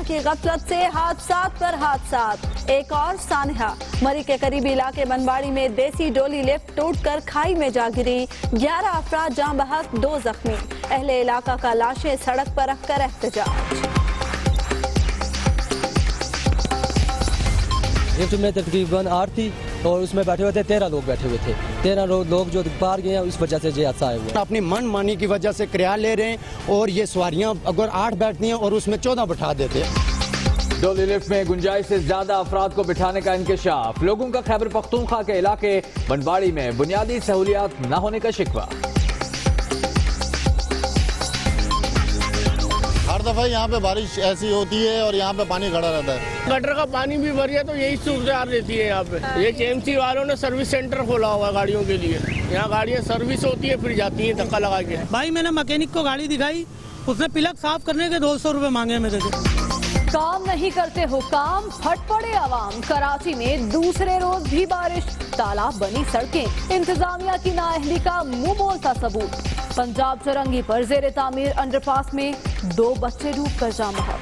की गफलत से हादसात पर हादसात। एक और सानहा, मरी के करीबी इलाके बनवाड़ी में देसी डोली लिफ्ट टूटकर खाई में जा गिरी। 11 अफराद जाँ बहक, 2 जख्मी। अहले इलाका का लाशें सड़क पर रखकर एहतजाज। लिफ्ट में तकरीबन 8 थी और उसमें बैठे हुए थे 13 लोग बैठे हुए थे। 13 लोग जो बाहर गए हैं इस वजह से ये हादसा आया हुआ है। अपनी मन मानी की वजह से किराया ले रहे हैं और ये सवारियां अगर 8 बैठती हैं और उसमें 14 बैठा देते हैं। डोली लिफ्ट में गुंजाइश से ज्यादा अफराद को बिठाने का इंकशाफ। लोगों का खैबर पख्तूनख्वा के इलाके बनवाड़ी में बुनियादी सहूलियात न होने का शिकवा। हर दफा यहाँ पे बारिश ऐसी होती है और यहाँ पे पानी खड़ा रहता है। गटर का पानी भी भर गया तो यही सूरत रहती है यहाँ पे। ये केएमसी वालों ने सर्विस सेंटर खोला हुआ गाड़ियों के लिए। यहाँ गाड़ियाँ सर्विस होती है फिर जाती है धक्का लगा के। भाई मैंने मैकेनिक को गाड़ी दिखाई, उसने पिलक साफ करने के 200 रुपए मांगे मेरे से। काम नहीं करते हुकाम, फट पड़े अवाम। कराची में दूसरे रोज भी बारिश, तालाब बनी सड़कें। इंतजामिया की नाअहली का मुंह बोलता सबूत। पंजाब चौरंगी पर जेर तामीर अंडरपास में 2 बच्चे डूबकर जाँ बहक।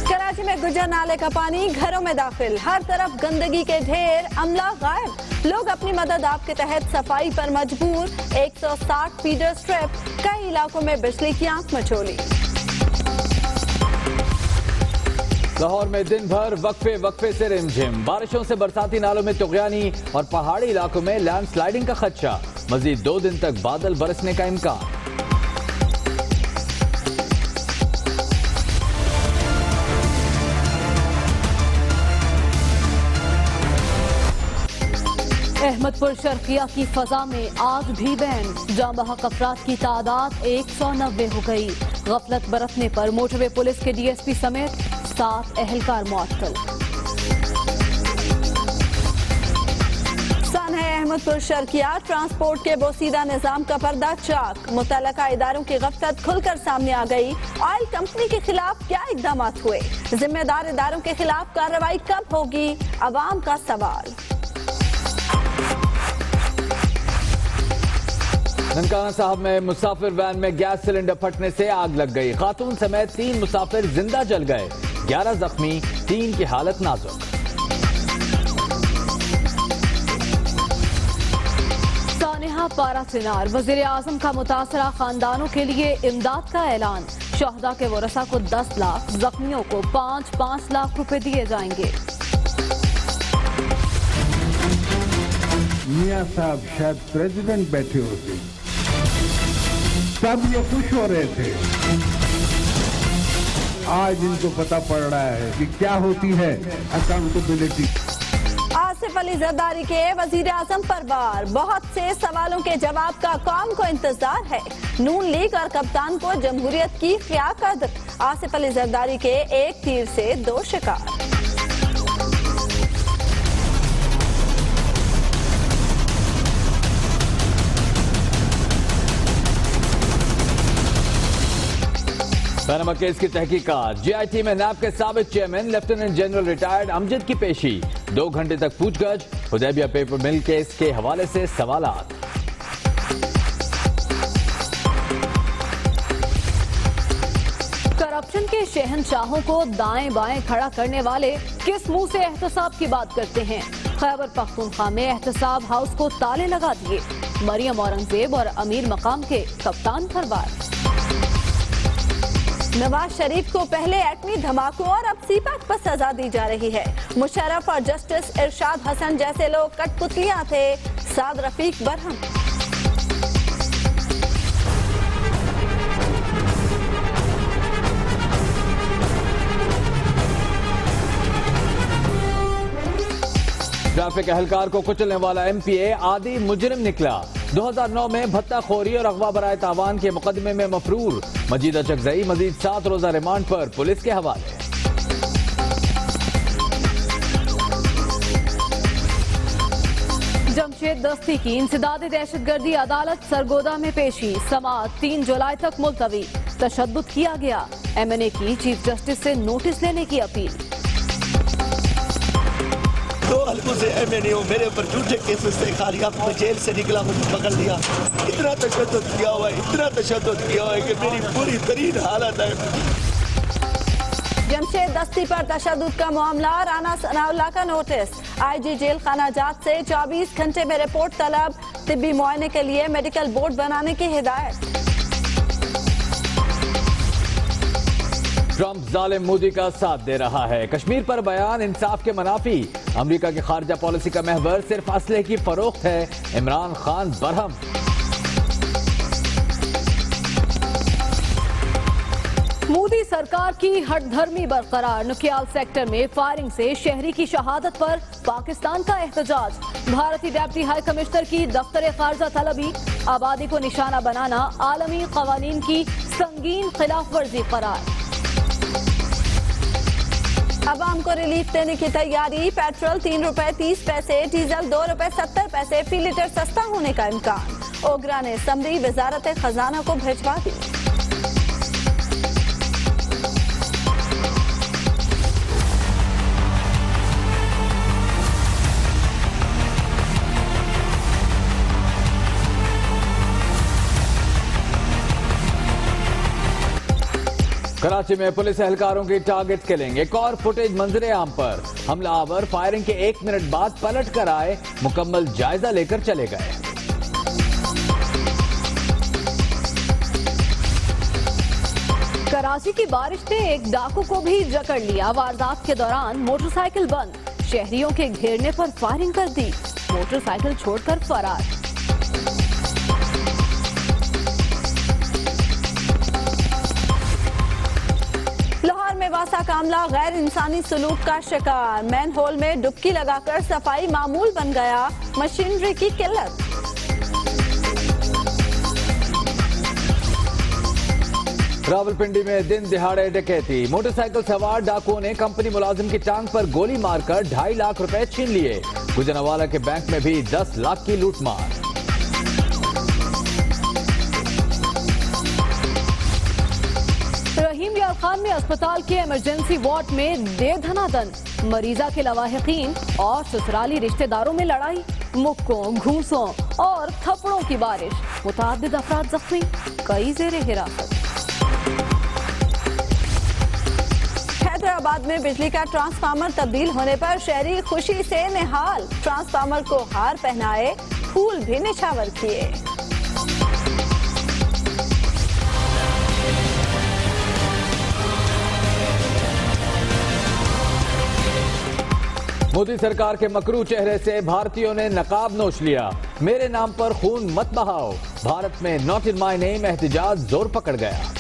कराची में गुजर नाले का पानी घरों में दाखिल। हर तरफ गंदगी के ढेर, अमला गायब। लोग अपनी मदद आपके तहत सफाई पर मजबूर। 160 फीडर स्ट्रिप, कई इलाकों में बिजली की आंख मचोली। लाहौर में दिन भर वक्फे वक्फे से रिमझिम। बारिशों से बरसाती नालों में तुगयानी और पहाड़ी इलाकों में लैंडस्लाइडिंग का खदशा। मजीद 2 दिन तक बादल बरसने का इम्कान। अहमदपुर शर्किया की फजा में आग भी बैन। जाँ बहक अफराद की तादाद 190 हो गई। गफलत बरतने पर मोटरवे पुलिस के डीएसपी समेत 7 एहलकार मुअत्तल। सानहा अहमदपुर शर्किया ट्रांसपोर्ट के बोसीदा निजाम का पर्दा चाक। मुतल्लका इदारों की गफलत खुलकर सामने आ गई। ऑयल कंपनी के खिलाफ क्या इकदाम हुए, जिम्मेदार इदारों के खिलाफ कार्रवाई कब होगी, अवाम का सवाल। ननकाना साहब में मुसाफिर वैन में गैस सिलेंडर फटने से आग लग गई। खातून समेत 3 मुसाफिर जिंदा जल गए। 11 जख्मी, 3 की हालत नाजुक। सानेहा पारा चिनार, वजीर आजम का मुतासरा खानदानों के लिए इमदाद का ऐलान। शहदा के वरसा को 10 लाख, जख्मियों को 5-5 लाख रुपए दिए जाएंगे। मियां साहब शायद प्रेसिडेंट बैठे होते, सब ये खुश हो रहे थे। आज इनको पता पड़ रहा है कि क्या होती है अकाउंटेबिलिटी। आसिफ अली जरदारी के वजीर आजम पर वार। बहुत से सवालों के जवाब का कौम को इंतजार है। नून लीग और कप्तान को जमहूरियत की क्या कदर। आसिफ अली जरदारी के 1 तीर से 2 शिकार। पैनामा केस की तहकीकात। जीआईटी में नैब के साबिक chairman lieutenant general retired Amjad की पेशी। 2 घंटे तक पूछगछ। हुदैबिया पेपर मिल केस के हवाले से सवालात। करप्शन के शहंशाहों को दाएं बाएं खड़ा करने वाले किस मुंह से एहतसाब की बात करते हैं। खैबर पख्तूनख्वा में एहतसाब हाउस को ताले लगा दिए। मरियम औरंगजेब और अमीर मकाम के कप्तान पर वार। नवाज शरीफ को पहले एटमी धमाकों और अब सीपैक पर सजा दी जा रही है। मुशर्रफ और जस्टिस इरशाद हसन जैसे लोग कठपुतलियां थे। साद रफीक बरहम। ट्रैफिक एहलकार को कुचलने वाला एमपीए आदि मुजरिम निकला। 2009 में भत्ताखोरी और अगवा बराए तावान के मुकदमे में मफरूर। मजीद अचकजई मजीद 7 रोजा रिमांड पर पुलिस के हवाले। जमशेद दस्ती की इंसदाद दहशतगर्दी अदालत सरगोदा में पेशी। समाअत 3 जुलाई तक मुलतवी। तशद्दुद किया गया। एमएनए की चीफ जस्टिस से नोटिस लेने की अपील। 2 हल्कों से MNA हूँ, मेरे ऊपर झूठे केसेस थे, खाली मैं जेल से निकला, मुझे पकड़ लिया। इतना तशद्दुद किया हुआ है, इतना तशद्दुद किया हुआ है कि मेरी पूरी तरीन हालत है। जमशेद दस्ती पर तशद्दुद का मामला, राना सनाउल्लाह का नोटिस। IG जेल खाना जात से 24 घंटे में रिपोर्ट तलब, तिब्बी मुआयने के लिए मेडिकल बोर्ड बनाने की हिदायत। ट्रंप जालिम मोदी का साथ दे रहा है, कश्मीर पर बयान इंसाफ के मनाफी। अमेरिका की खारजा पॉलिसी का महवर सिर्फ असलहे की फरोख्त है, इमरान खान बरहम। मोदी सरकार की हठधर्मी बरकरार, नुकियाल सेक्टर में फायरिंग से शहरी की शहादत पर पाकिस्तान का एहतजाज। भारतीय डिप्टी हाई कमिश्नर की दफ्तर खारजा तलबी, आबादी को निशाना बनाना आलमी कवानीन की संगीन खिलाफ वर्जी करार। अवाम को रिलीफ देने की तैयारी, पेट्रोल 3 रुपए 30 पैसे, डीजल 2 रुपए 70 पैसे फी लीटर सस्ता होने का इम्कान। ओगरा ने समरी वजारत खजाना को भिजवा दी। कराची में पुलिस एहलकारों की टारगेट किलिंग, एक और फुटेज मंजरे आम पर। हमलावर फायरिंग के 1 मिनट बाद पलट कर आए, मुकम्मल जायजा लेकर चले गए। कराची की बारिश ने एक डाकू को भी जकड़ लिया, वारदात के दौरान मोटरसाइकिल बंद, शहरियों के घेरने पर फायरिंग कर दी, मोटरसाइकिल छोड़कर फरार। वासा कामला गैर इंसानी सलूक का शिकार, मैन होल में डुबकी लगाकर सफाई मामूल बन गया, मशीनरी की किल्लत। रावलपिंडी में दिन दिहाड़े डकैती, मोटरसाइकिल सवार डाकुओं ने कंपनी मुलाजिम की टांग पर गोली मारकर 2.5 लाख रुपए छीन लिए। गुजरांवाला के बैंक में भी 10 लाख की लूटमार। रहीम यार खान में अस्पताल के इमरजेंसी वार्ड में दे धनादन, मरीजा के लवाहिकीन और ससुराली रिश्तेदारों में लड़ाई, मुक्कों, घूसों और थप्पड़ों की बारिश, मुतादिद अफराद जख्मी, कई जेरे हिरासत। हैदराबाद में बिजली का ट्रांसफार्मर तब्दील होने पर शहरी खुशी से निहाल, ट्रांसफार्मर को हार पहनाए, फूल भी निछावर किए। मोदी सरकार के मकरू चेहरे से भारतीयों ने नकाब नोच लिया, मेरे नाम पर खून मत बहाओ, भारत में नॉट इन माय नेम एहतजाज जोर पकड़ गया।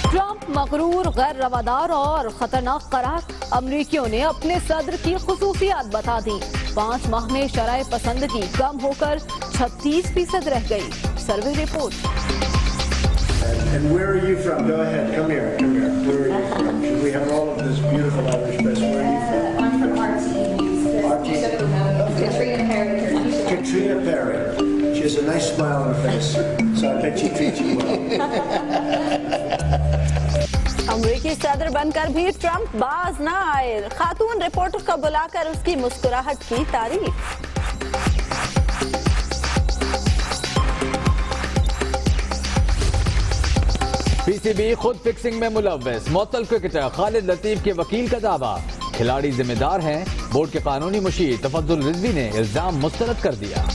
ट्रंप मगरूर, गैर रवादार और खतरनाक करार, अमरीकियों ने अपने सदर की खुसूसियात बता दी। 5 माह में शराय पसंदगी कम होकर 36% रह गई, survey report. And where are you from? Go ahead, come here, come here. Where are you from? We have all of this beautiful Irish press. Where are you from? I'm from RT. Katrina Perry. Katrina Perry. She has a nice smile on her face, so I bet she treats you well. अमरीकी सदर बनकर भी Trump बाज न आए, खातून reporter को बुलाकर उसकी मुस्कुराहट की तारीफ। पीसीबी खुद फिक्सिंग में मुलव्वस, मुअत्तल क्रिकेटर खालिद लतीफ के वकील का दावा, खिलाड़ी जिम्मेदार हैं, बोर्ड के कानूनी मुशीर तफद्दुल रिजवी ने इल्जाम मुस्तरद कर दिया।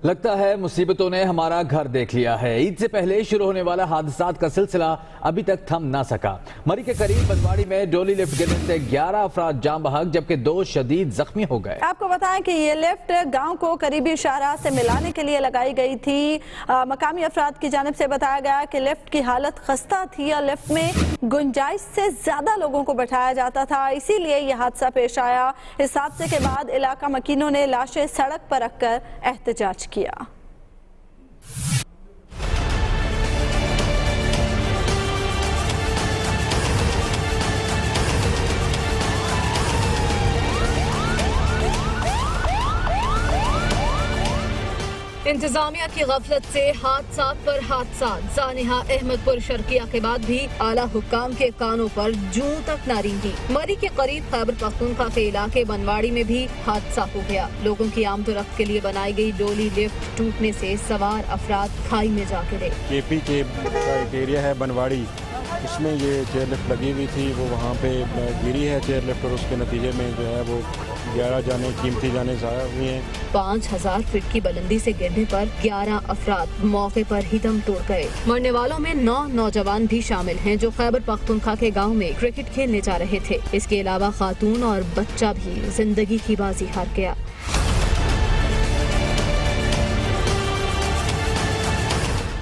लगता है मुसीबतों ने हमारा घर देख लिया है, ईद से पहले शुरू होने वाला हादसात का सिलसिला अभी तक थम ना सका। मरी के करीब बनवाड़ी में डोली लिफ्ट गिरने से 11 अफराद जाम बहक, जबकि 2 शदीद जख्मी हो गए। आपको बताएं कि ये लिफ्ट गांव को करीबी शाहराह से मिलाने के लिए लगाई गई थी। मकामी अफराद की जानिब से बताया गया कि लिफ्ट की हालत खस्ता थी और लिफ्ट में गुंजाइश से ज्यादा लोगों को बैठाया जाता था, इसीलिए यह हादसा पेश आया। इस हादसे के बाद इलाका मकीनों ने लाशें सड़क पर रखकर एहतजाज किया। इंतजामिया की गफलत से हादसा पर हादसा। सानिहा अहमदपुर शर्किया के बाद भी आला हुक्काम के कानों पर जूं तक न रेंगी। मरी के करीब खैबर पख्तूनख्वा के इलाके बनवाड़ी में भी हादसा हो गया। लोगों की आमदोरफ्त के लिए बनाई गई डोली लिफ्ट टूटने से सवार अफराद खाई में जा गिरे। केपी के एक एरिया है बनवाड़ी, उसमें ये चेयर लिफ्ट लगी हुई थी, वो वहाँ पे गिरी है चेयर लिफ्ट और उसके नतीजे में जो है वो 11 जाने कीमती जाने ज़ाया हुई हैं। 5000 फीट की बुलंदी से गिरने पर 11 अफराद मौके पर ही दम तोड़ गए। मरने वालों में 9 नौजवान भी शामिल हैं जो खैबर पख्तूनख्वा के गांव में क्रिकेट खेलने जा रहे थे। इसके अलावा खातून और बच्चा भी जिंदगी की बाजी हार गया।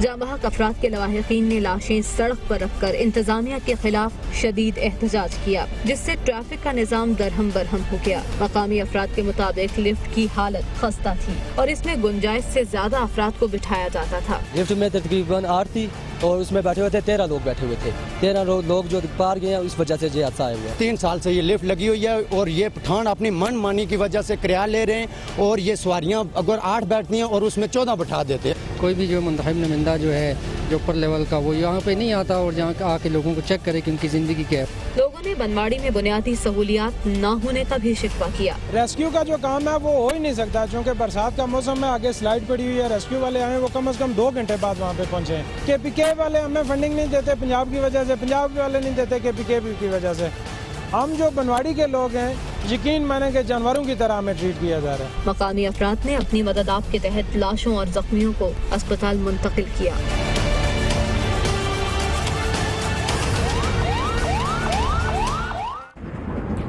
जांबहक अफराद के लवाहिकीन ने लाशें सड़क पर रखकर इंतजामिया के खिलाफ शदीद एहतजाज किया, जिससे ट्रैफिक का निजाम दरहम बरहम हो गया। मकामी अफराद के मुताबिक लिफ्ट की हालत खस्ता थी और इसमें गुंजाइश से ज्यादा अफराद को बिठाया जाता था। लिफ्ट में तकरीबन 8 थी और उसमें बैठे हुए थे 13 लोग बैठे हुए थे। 13 लोग जो पार गए हैं इस वजह से ये हादसा आया हुआ है। 3 साल से ये लिफ्ट लगी हुई है और ये पठान अपनी मन मानी की वजह से किराया ले रहे हैं और ये सवारियां अगर 8 बैठती हैं और उसमें 14 बैठा देते हैं। कोई भी जो मुंतखब नुमाइंदा जो है जो ऊपर लेवल का वो यहाँ पे नहीं आता और जहाँ आके लोगों को चेक करे कि उनकी जिंदगी क्या है। लोगों ने बनवाड़ी में बुनियादी सहूलियात न होने का भी शिकवा किया। रेस्क्यू का जो काम है वो हो ही नहीं सकता क्योंकि बरसात का मौसम में आगे स्लाइड पड़ी हुई है। रेस्क्यू वाले आए वो कम से कम 2 घंटे बाद वहाँ पे पहुँचे हैं। KPK वाले हमें फंडिंग नहीं देते पंजाब की वजह से, पंजाब वाले नहीं देते KPK की वजह से। हम जो बनवाड़ी के लोग हैं यकीन माने के जानवरों की तरह हमें ट्रीट किया जा रहा है। मकामी अफराद ने अपनी मदद आप के तहत लाशों और जख्मियों को अस्पताल मुंतकिल किया।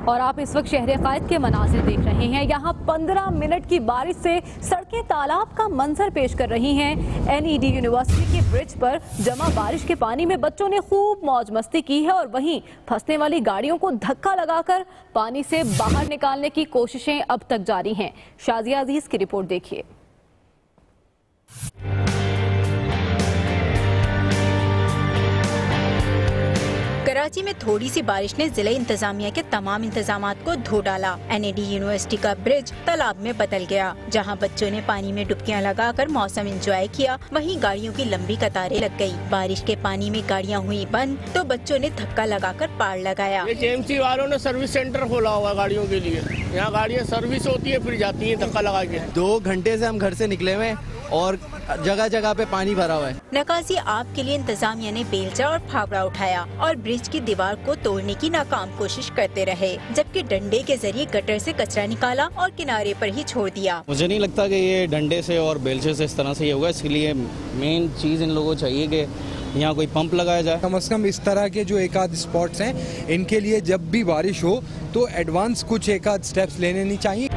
और आप इस वक्त शहर कायद के मनाजिर देख रहे हैं। यहाँ 15 मिनट की बारिश से सड़कें तालाब का मंजर पेश कर रही हैं। NED यूनिवर्सिटी के ब्रिज पर जमा बारिश के पानी में बच्चों ने खूब मौज मस्ती की है और वहीं फंसने वाली गाड़ियों को धक्का लगाकर पानी से बाहर निकालने की कोशिशें अब तक जारी हैं। शाजिया अजीज की रिपोर्ट देखिए। कराची में थोड़ी सी बारिश ने जिले इंतजामिया के तमाम इंतजामात को धो डाला। NED यूनिवर्सिटी का ब्रिज तालाब में बदल गया। जहां बच्चों ने पानी में डुबकियां लगाकर मौसम एंजॉय किया, वहीं गाड़ियों की लंबी कतारें लग गई। बारिश के पानी में गाड़ियां हुई बंद तो बच्चों ने धक्का लगाकर पार लगाया। JMC वालों ने सर्विस सेंटर खोला हुआ गाड़ियों के लिए। यहाँ गाड़ियाँ सर्विस होती है फिर जाती है धक्का लगा के। 2 घंटे से हम घर से निकले हुए और जगह जगह पे पानी भरा हुआ है। नकाजी आपके लिए इंतजामिया ने बेलचा और फावड़ा उठाया और ब्रिज की दीवार को तोड़ने की नाकाम कोशिश करते रहे, जबकि डंडे के जरिए गटर से कचरा निकाला और किनारे पर ही छोड़ दिया। मुझे नहीं लगता कि ये डंडे से और बेलचे से इस तरह से ये होगा, इसलिए मेन चीज इन लोगों को चाहिए कि यहाँ कोई पंप लगाया जाए। कम से कम इस तरह के जो एक आध स्पॉट्स हैं इनके लिए जब भी बारिश हो तो एडवांस कुछ एक आध स्टेप्स लेने नहीं चाहिए।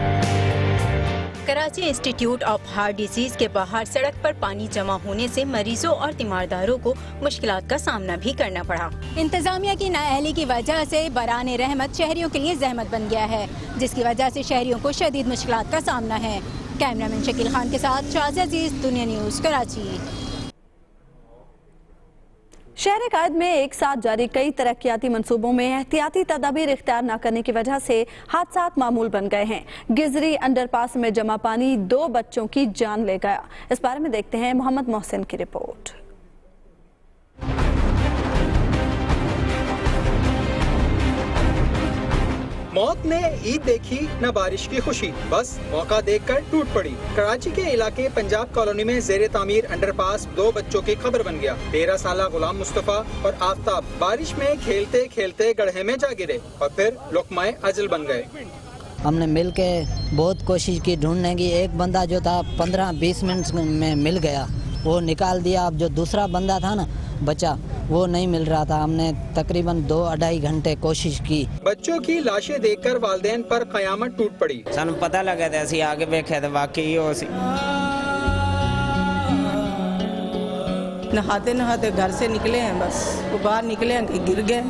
Karachi institute of heart disease के बाहर सड़क पर पानी जमा होने से मरीजों और तीमारदारों को मुश्किलात का सामना भी करना पड़ा। इंतजामिया की नाअहली की वजह से बराने रहमत शहरियों के लिए जहमत बन गया है, जिसकी वजह से शहरियों को शदीद मुश्किलात का सामना है। कैमरामैन शकील खान के साथ शाजिया अजीज, दुनिया न्यूज, कराची। शहर कायद में एक साथ जारी कई तरक्याती मंसूबों में एहतियाती तदाबीर इख्तियार न करने की वजह से हादसात मामूल बन गए हैं। गिजरी अंडरपास में जमा पानी 2 बच्चों की जान ले गया। इस बारे में देखते हैं मोहम्मद मोहसिन की रिपोर्ट। मौत ने ईद देखी न बारिश की खुशी, बस मौका देखकर टूट पड़ी। कराची के इलाके पंजाब कॉलोनी में जेर तामीर अंडरपास 2 बच्चों की खबर बन गया। 13 साला गुलाम मुस्तफा और आफ्ताब बारिश में खेलते खेलते गड्ढे में जा गिरे और फिर लुकमाए अजल बन गए। हमने मिल के बहुत कोशिश की ढूंढने की। एक बंदा जो था 15-20 मिनट में मिल गया, वो निकाल दिया। अब जो दूसरा बंदा था ना बचा, वो नहीं मिल रहा था। हमने तकरीबन 2-2.5 घंटे कोशिश की। बच्चों की लाशें देखकर वालिदैन पर कयामत टूट पड़ी। सानू पता लगा था, असी आगे देखे तो वाकई हो सी। नहाते नहाते घर से निकले हैं, बस वो बाहर निकले हैं कि गिर गए।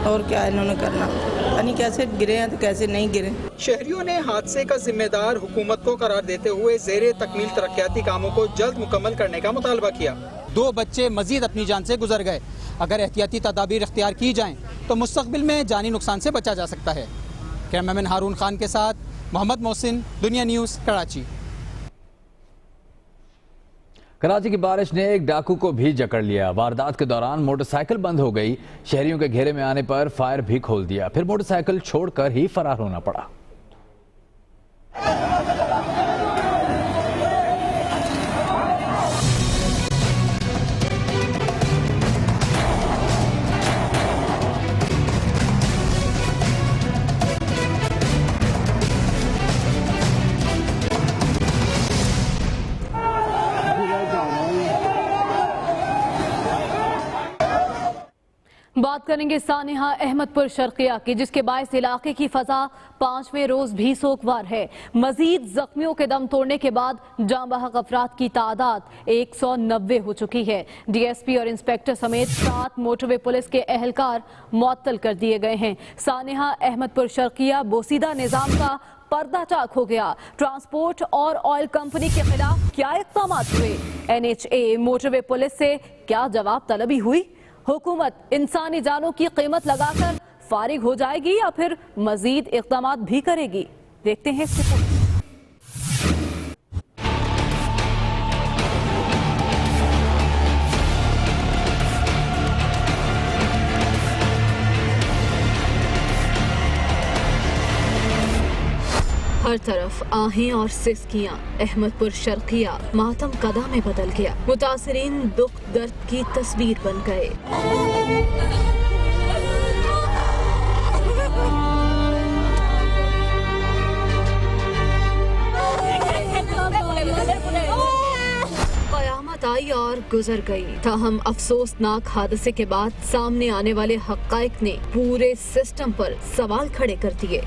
और क्या इन्होंने करना, यानी कैसे गिरे हैं तो कैसे नहीं गिरे। शहरियों ने हादसे का जिम्मेदार हुकूमत को करार देते हुए जेरे तकमील तरक्याती कामों को जल्द मुकम्मल करने का मुतालबा किया। 2 बच्चे मजीद अपनी जान से गुजर गए। अगर एहतियाती तदाबीर इख्तियार की जाएं तो मुस्तकबिल में जानी नुकसान से बचा जा सकता है। कैमरामैन हारून खान के साथ मोहम्मद मोहसिन, दुनिया न्यूज़, कराची। कराची की बारिश ने एक डाकू को भी जकड़ लिया। वारदात के दौरान मोटरसाइकिल बंद हो गई। शहरियों के घेरे में आने पर फायर भी खोल दिया, फिर मोटरसाइकिल छोड़कर ही फरार होना पड़ा। बात करेंगे सानिहा अहमदपुर शर्किया की, जिसके बायस इलाके की फजा 5वें रोज भी सोगवार है। मजीद जख्मियों के दम तोड़ने के बाद जाँ बहक अफराद की तादाद 190 हो चुकी है। डीएसपी और इंस्पेक्टर समेत 7 मोटरवे पुलिस के अहलकार मुअत्तल कर दिए गए हैं। सानिहा अहमदपुर शर्किया बोसीदा निजाम का पर्दा चाक हो गया। ट्रांसपोर्ट और ऑयल कंपनी के खिलाफ क्या इक़दाम हुए? NHA मोटरवे पुलिस से क्या जवाब तलबी हुई? हुकूमत इंसानी जानों की कीमत लगाकर फारिग हो जाएगी या फिर मजीद इक़दाम भी करेगी? देखते हैं इस रिपोर्ट। हर तरफ आहें और सिसकियां। अहमदपुर शर्किया मातम कदा में बदल गया। मुतासरीन दुख दर्द की तस्वीर बन गए। कयामत आई और गुजर गई। ताहम अफसोसनाक हादसे के बाद सामने आने वाले हक़ाइक़ ने पूरे सिस्टम पर सवाल खड़े कर दिए।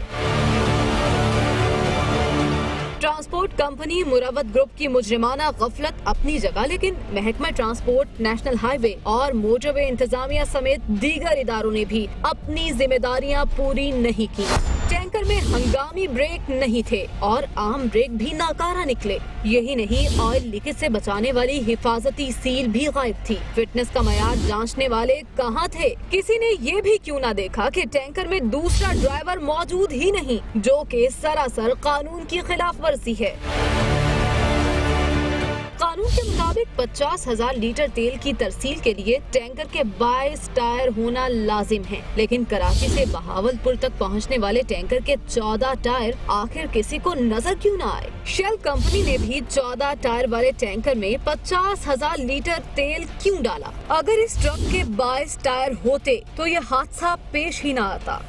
ट्रांसपोर्ट कंपनी मुरवत ग्रुप की मुजरिमाना गफलत अपनी जगह, लेकिन महकमा ट्रांसपोर्ट, नेशनल हाईवे और मोटरवे इंतजामिया समेत दीगर इदारों ने भी अपनी जिम्मेदारियां पूरी नहीं की। टैंकर में हंगामी ब्रेक नहीं थे और आम ब्रेक भी नाकारा निकले। यही नहीं, ऑयल लीकेज से बचाने वाली हिफाजती सील भी गायब थी। फिटनेस का मयार जांचने वाले कहाँ थे? किसी ने ये भी क्यों ना देखा कि टैंकर में दूसरा ड्राइवर मौजूद ही नहीं, जो कि सरासर कानून की खिलाफ वर्जी है। कानून के मुताबिक 50,000 लीटर तेल की तरसील के लिए टैंकर के 22 टायर होना लाजिम है, लेकिन कराची से बहावलपुर तक पहुंचने वाले टैंकर के 14 टायर आखिर किसी को नजर क्यों न आए? शेल कंपनी ने भी 14 टायर वाले टैंकर में 50,000 लीटर तेल क्यों डाला? अगर इस ट्रक के 22 टायर होते तो ये हादसा पेश ही न आता।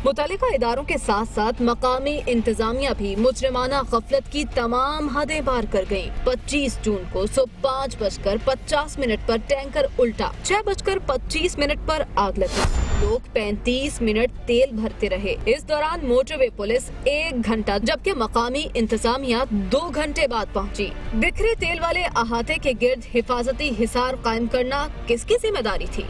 मुतल्लिका इदारों के साथ साथ मकामी इंतजामिया भी मुजरिमाना गफलत की तमाम हदें पार कर गयी। 25 जून को सुबह 5:50 पर टैंकर उल्टा, 6:25 पर आग लगी। लोग 35 मिनट तेल भरते रहे। इस दौरान मोटरवे पुलिस 1 घंटा, जबकि मकामी इंतजामिया 2 घंटे बाद पहुंची। बिखरे तेल वाले अहाते के गिर्द हिफाजती हिसार कायम करना किसकी जिम्मेदारी थी?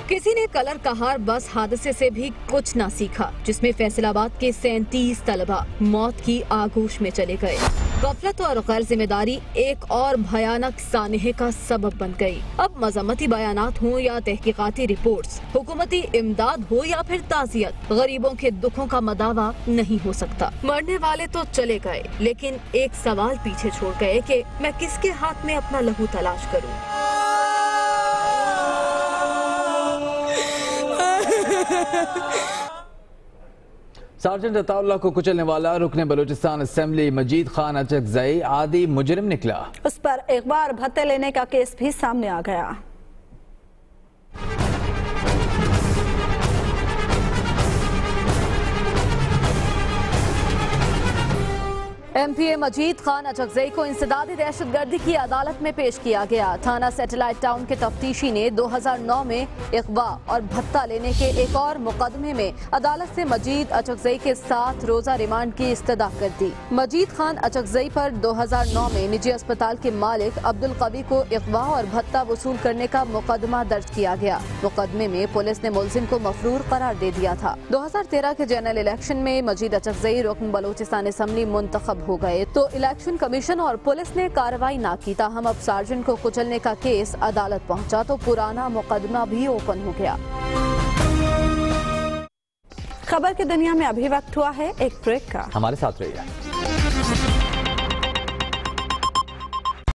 किसी ने कलर कहार बस हादसे से भी कुछ ना सीखा, जिसमें फैसलाबाद के 37 तलबा मौत की आगोश में चले गए। गफलत और गैर जिम्मेदारी एक और भयानक सानहे का सबब बन गई। अब मजम्मती बयानात हों या तहकीकाती रिपोर्ट्स, हुकूमती इमदाद हो या फिर ताज़ियत, गरीबों के दुखों का मदावा नहीं हो सकता। मरने वाले तो चले गए, लेकिन एक सवाल पीछे छोड़ गए कि मैं किसके हाथ में अपना लहू तलाश करूं? सार्जेंट अताउल्लाह को कुचलने वाला रुकने बलूचिस्तान असेंबली मजीद खान अचकजई आदि मुजरिम निकला। उस पर एक बार भत्ते लेने का केस भी सामने आ गया। MPA मजीद खान अचकजई को इंसदादी दहशतगर्दी की अदालत में पेश किया गया। थाना सैटेलाइट टाउन के तफ्तीशी ने 2009 में इगवा और भत्ता लेने के एक और मुकदमे में अदालत से मजीद अचकजई के 7 रोजा रिमांड की इस्तदा कर दी। मजीद खान अचकजई पर 2009 में निजी अस्पताल के मालिक अब्दुल कवी को इगवा और भत्ता वसूल करने का मुकदमा दर्ज किया गया। मुकदमे में पुलिस ने मुलजिम को मफरूर करार दे दिया था। 2013 के जनरल इलेक्शन में मजीद अचकजई रुकन बलूचिस्तान असेंबली मुंतखब हो गए तो इलेक्शन कमीशन और पुलिस ने कार्रवाई न की। ताहम अब सार्जेंट को कुचलने का केस अदालत पहुंचा तो पुराना मुकदमा भी ओपन हो गया। खबर की दुनिया में अभी वक्त हुआ है एक ब्रेक का। हमारे साथ रहिए।